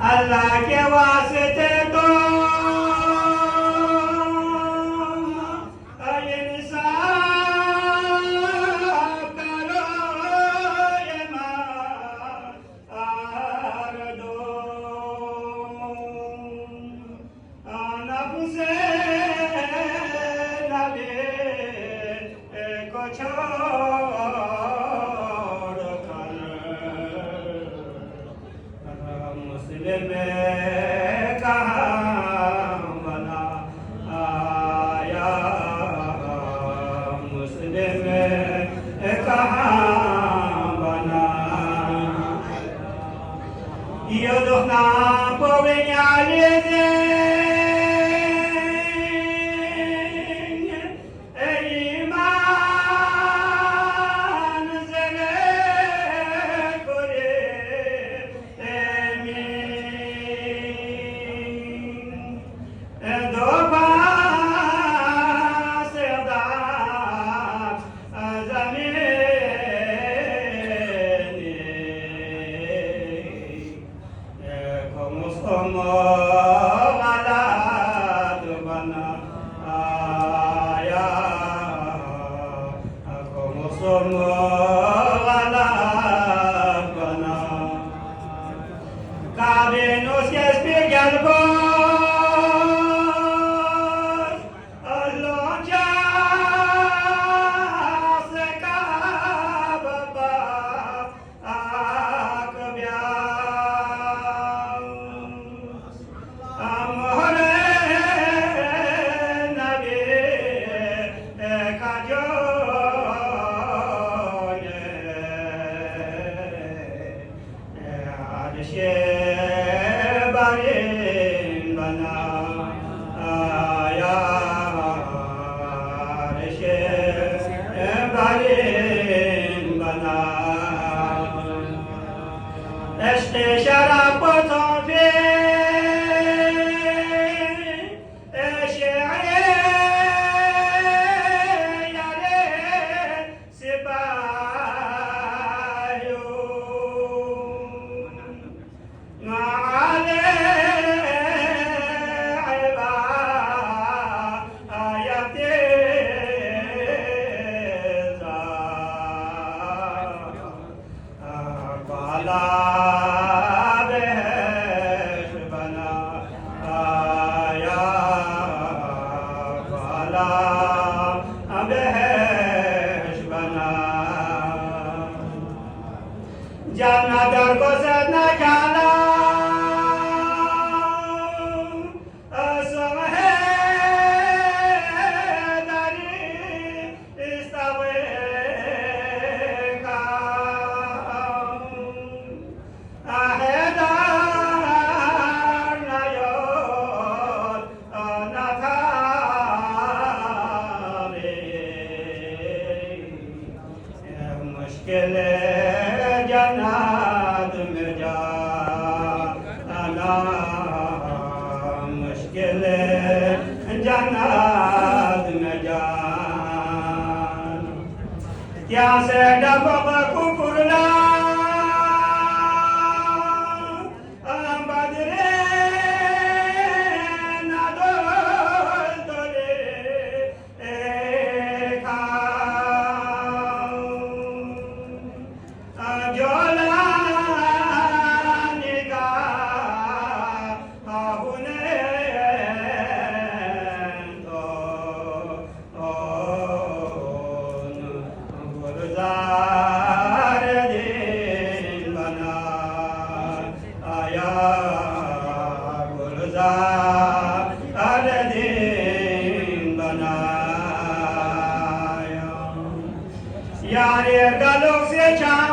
अल्लाह के वास्ते तो इंसाफ करो ये मार दो नफ्से नबी को छोड़ कर मुस्लिम कहाँ बना आया मुस्लिम कहाँ बना ये दुखना पोवियाले दे Cabe nos que espelhar vos, alonja se acaba amor nabi cayó Este şarap otofi eşeğe yare sipayu Ma'ale ayati Bala Janna dar ko sadna jana asam hai dari istawe ka ahedar nayot anathare mushkil जन्नत में जाना मुश्किल जन्नत में जाना क्या से dub कुकुरला ချာ